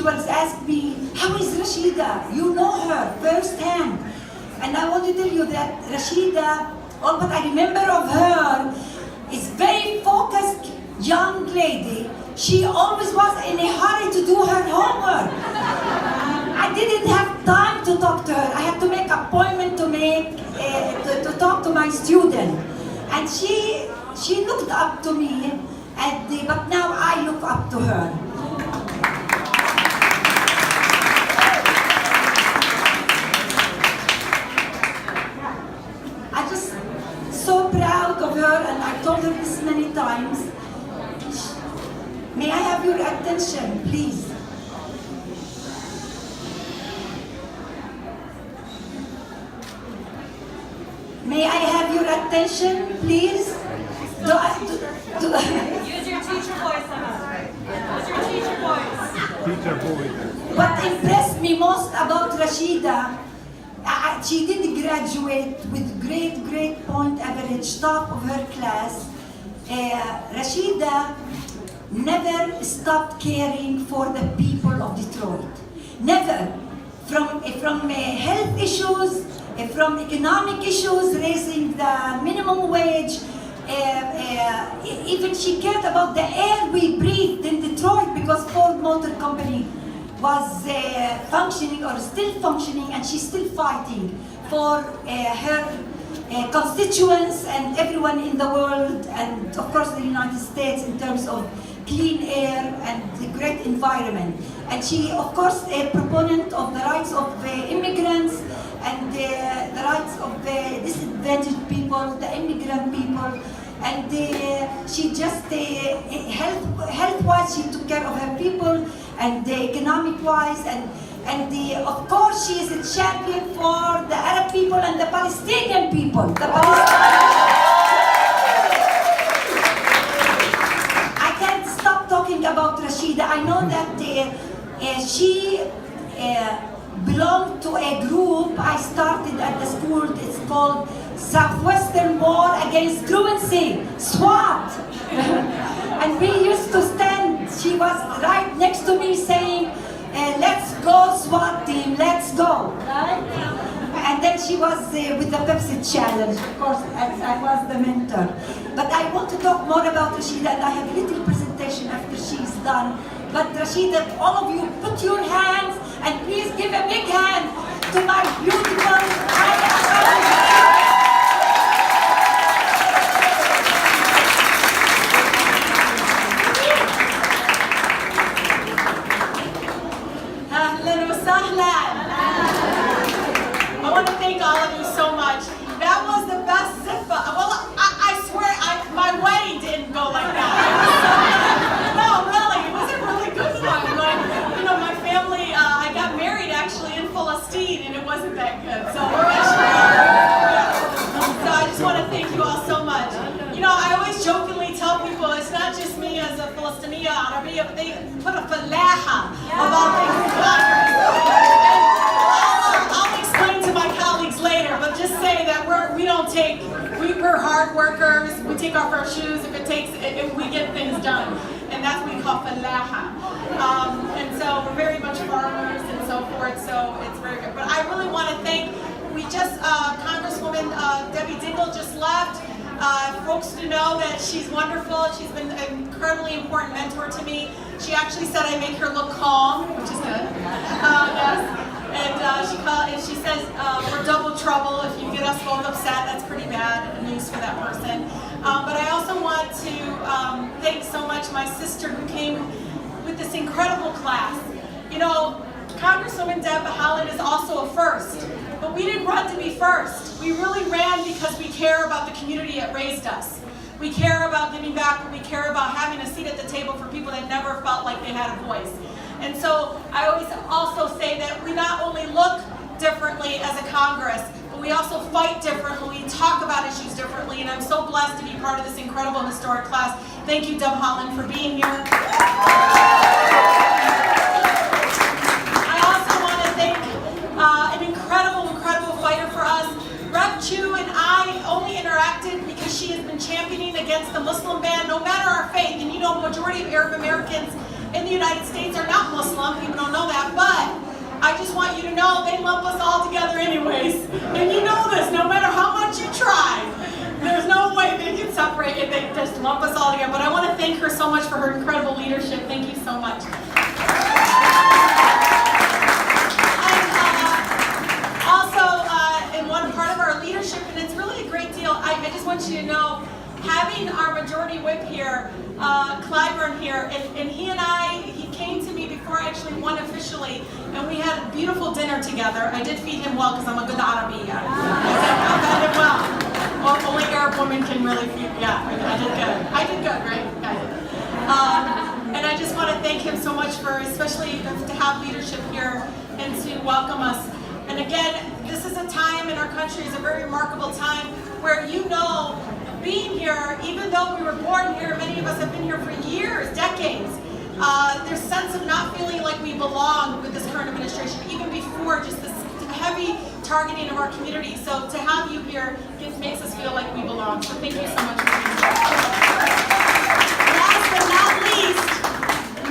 individuals ask me, how is Rashida? You know her firsthand. And I want to tell you that Rashida, all what I remember of her, is very focused young lady. She always was in a hurry to do her homework. I didn't have time to talk to her. I had to make appointment to talk to my student. And she looked up to me, but now I look up to her. I'm just so proud of her, and I told her this many times. May I have your attention, please? May I have your attention, please? Use your teacher voice on us. Use your teacher voice. Teacher voice. What impressed me most about Rashida, she did graduate with great point average, top of her class. Rashida never stopped caring for the people of Detroit. Never. From health issues, from economic issues, raising the minimum wage, even she cared about the air we breathed in Detroit, because Ford Motor Company was functioning or still functioning, and she's still fighting for her constituents and everyone in the world, and of course the United States, in terms of clean air and the great environment. And she, of course, a proponent of the rights of immigrants and the rights of disadvantaged people, the immigrant people. And she just, health-wise, she took care of her people, and economic-wise, and of course, she is a champion for the Arab people and the Palestinian people. I can't stop talking about Rashida. I know that she belonged to a group I started at the school. It's called Southwestern War Against Truancy, SWAT. And we used to stand, she was right next to me saying, let's go SWAT team, let's go. Right? And then she was with the Pepsi Challenge, of course, as I was the mentor. But I want to talk more about Rashida, and I have a little presentation after she's done. But Rashida, all of you, put your hands, and please give a big hand to my beautiful I want to thank all of you so much. That was the best zippa. Well, I swear, my wedding didn't go like that. No, really, it was a really good one. Like, you know, my family, I got married actually in Palestine, and it wasn't that good. So we're actually, So I just want to thank you all so much. You know, I always jokingly tell people it's not just me as a Palestinian Arabiya, but they put a falaha about things. I'll explain to my colleagues later, but just say that we're hard workers. We take off our shoes if we get things done, and that's what we call falaha. And so we're very much farmers and so forth. So it's very good. But I really want to thank. Congresswoman Debbie Dingell just left. Folks to know that she's wonderful. She's been an incredibly important mentor to me. She actually said I make her look calm, which is good. Yes. And she says we're double trouble. If you get us both upset, that's pretty bad news for that person. But I also want to thank so much my sister who came with this incredible class. You know, Congresswoman Deb Haaland is also a first, but we didn't run to be first. We really ran because we care about the community that raised us. We care about giving back, and we care about having a seat at the table for people that never felt like they had a voice. And so I always also say that we not only look differently as a Congress, but we also fight differently, we talk about issues differently, and I'm so blessed to be part of this incredible historic class. Thank you, Deb Haaland, for being here. An incredible fighter for us. Rep Chu and I only interacted because she has been championing against the Muslim ban, no matter our faith. And you know, majority of Arab Americans in the United States are not Muslim. People don't know I just want you to know they lump us all together anyways. And you know this, no matter how much you try, there's no way they can separate it. They just lump us all together. But I want to thank her so much for her incredible leadership. Thank you so much. Part of our leadership, and it's really a great deal. I just want you to know, having our majority whip here, Clyburn here, and he and he came to me before I actually won officially, and we had a beautiful dinner together. I did feed him well because I'm a good Arabiya. I fed him well. Only Arab women can really feed. Yeah, I did good. I did good, right? I did. And I just want to thank him so much for, especially to have leadership here and to welcome us. And again, this is a time in our country, is a very remarkable time where, you know, being here, even though we were born here, many of us have been here for years, decades, there's a sense of not feeling like we belong with this current administration, even before just this heavy targeting of our community. So to have you here makes us feel like we belong. So thank you so much for being here. Last but not least,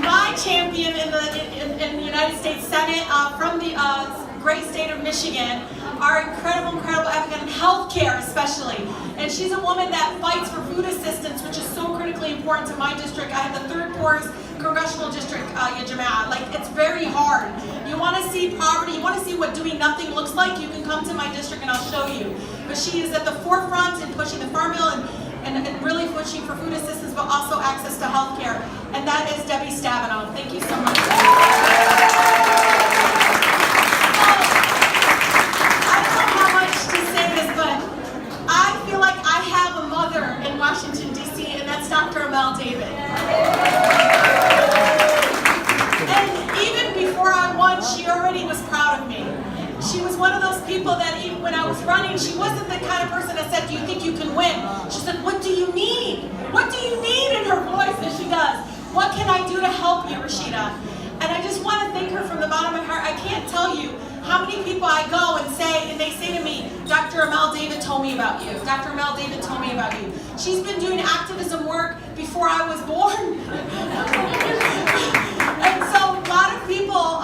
my champion in the United States Senate from the great state of Michigan, our incredible advocate in healthcare especially. And she's a woman that fights for food assistance, which is so critically important to my district. I have the third poorest congressional district, ya Jama'ah. Like, it's very hard. You want to see poverty, you want to see what doing nothing looks like, you can come to my district and I'll show you. But she is at the forefront in pushing the Farm Bill and really pushing for food assistance, but also access to healthcare. And that is Debbie Stabenow. Thank you so much. I feel like I have a mother in Washington, D.C., and that's Dr. Amal David. And even before I won, she already was proud of me. She was one of those people that even when I was running, she wasn't the kind of person that said, do you think you can win? She said, what do you need? What do you need, in her voice, as she does? What can I do to help you, Rashida? And I just want to thank her from the bottom of my heart. I can't tell you how many people I go and they say to me, Dr. Amal David told me about you. Dr. Amal David told me about you. She's been doing activism work before I was born. And so a lot of people,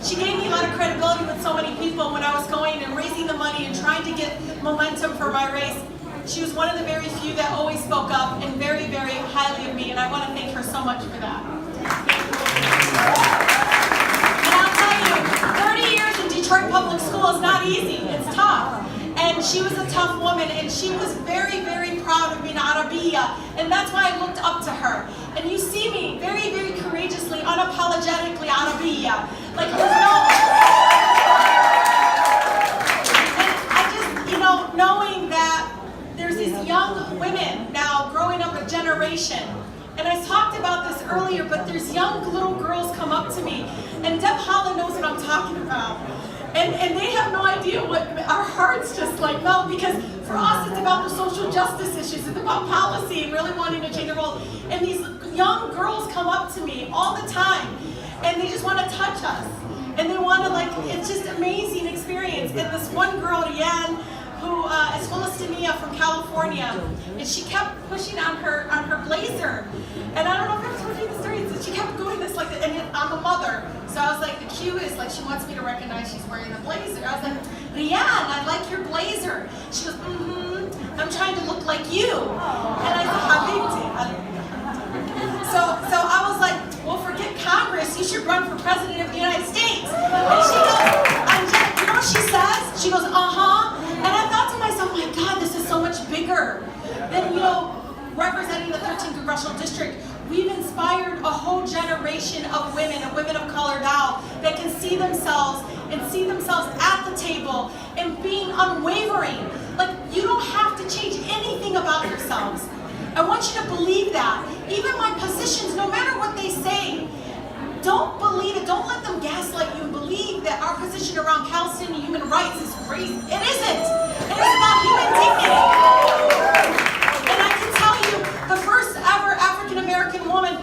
she gave me a lot of credibility with so many people when I was going and raising the money and trying to get momentum for my race. She was one of the very few that always spoke up and very, very highly of me, and I want to thank her so much for that. And I'll tell you, 30 years in Detroit Public School is not easy. It's tough. And she was a tough woman, and she was very, very proud of being Arabiya, and that's why I looked up to her. And you see me very, very courageously, unapologetically Arabiya. Like, there's no... And I just, you know, knowing that there's these young women now growing up a generation. And I talked about this earlier, but there's young little girls come up to me, and Deb Holland knows what I'm talking about. And they have no idea what our hearts just like melt, because for us it's about the social justice issues, it's about policy and really wanting to change the world. And these young girls come up to me all the time, and they just want to touch us. And they want to, like, it's just amazing experience. And this one girl, Rianne, who is Palestinian from California, and she kept pushing on her blazer. And I don't know if I've told you the story, she kept going this like, and I'm a mother, so I was like, the cue is like, she wants me to recognize she's wearing a blazer. I was like, Rianne, I like your blazer. She goes, I'm trying to look like you. And I said, Habibti. So I was like, well, forget Congress, you should run for President of the United States. And she goes, you know what she says? She goes, And I thought to myself, my God, this is so much bigger than, you know, representing the 13th Congressional District. We've inspired a whole generation of women and women of color now that can see themselves at the table and being unwavering. Like, you don't have to change anything about yourselves. I want you to believe that. Even my positions, no matter what they say, don't believe it. Don't let them gaslight you and believe that our position around Palestinian human rights is crazy. It isn't. It is about human dignity. And I can tell you, the first ever African-American woman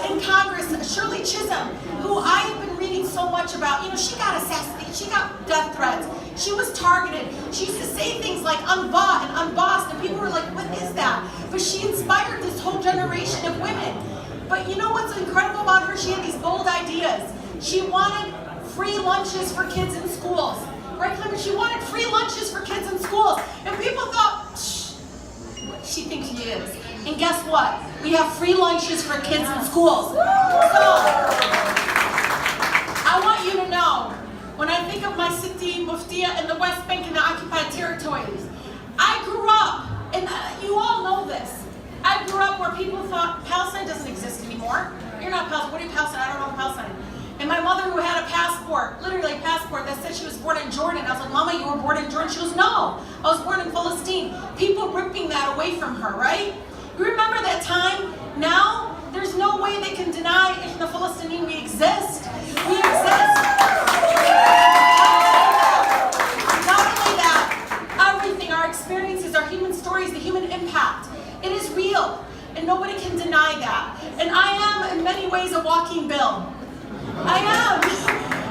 in Congress, Shirley Chisholm, who I have been reading so much about, you know, she got assassinated, she got death threats, she was targeted. She used to say things like unbought and unbossed, and people were like, what is that? But she inspired this whole generation of women. But you know what's incredible about her? She had these bold ideas. She wanted free lunches for kids in schools. Right, Clement? She wanted free lunches for kids in schools. And people thought, shh, she thinks she is. And guess what? We have free lunches for kids in schools. So, I want you to know, when I think of my city, Muftiya, in the West Bank and the occupied territories, I grew up, and you all know this, I grew up where people thought Palestine doesn't exist anymore. You're not Palestine. What are you, Palestine? I don't know Palestine. And my mother, who had a passport, literally a passport that said she was born in Jordan, I was like, Mama, you were born in Jordan? She goes, no, I was born in Palestine. People ripping that away from her, right? You remember that time? Now, there's no way they can deny in the Palestinian we exist. We exist. Not only that, everything, our experiences, our human stories, the human impact, it is real. And nobody can deny that. And I am, in many ways, a walking bill. I am.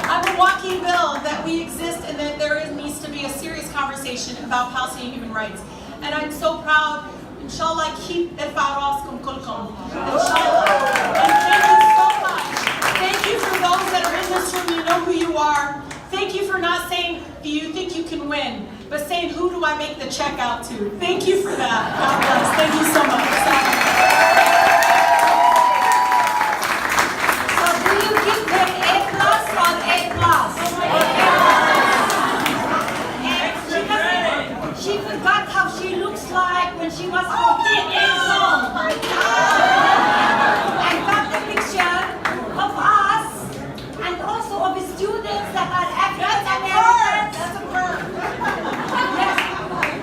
I'm a walking bill that we exist and that there needs to be a serious conversation about Palestinian human rights. And I'm so proud. Inshallah, keep roskum kulkum. Inshallah. And thank you so much. Thank you for those that are in this room. You know who you are. Thank you for not saying, do you think you can win? But saying, who do I make the check out to? Thank you for that. God bless. Thank you so much. So do you give her A+ or A+? She forgot how she looks like when she was 14 years old. I got the picture of us and also of the students that are African Americans. That's a bird. Yes,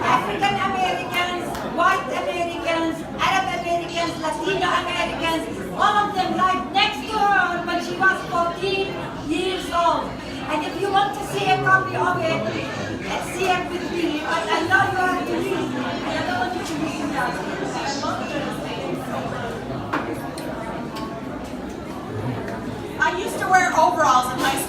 African Americans, white Americans, Arab Americans, Latino Americans, all of them right next to her when she was 14 years old. And if you want to see a copy of it, let's see it with me. But I know you have to read. I don't want you to read that. I used to wear overalls in high school.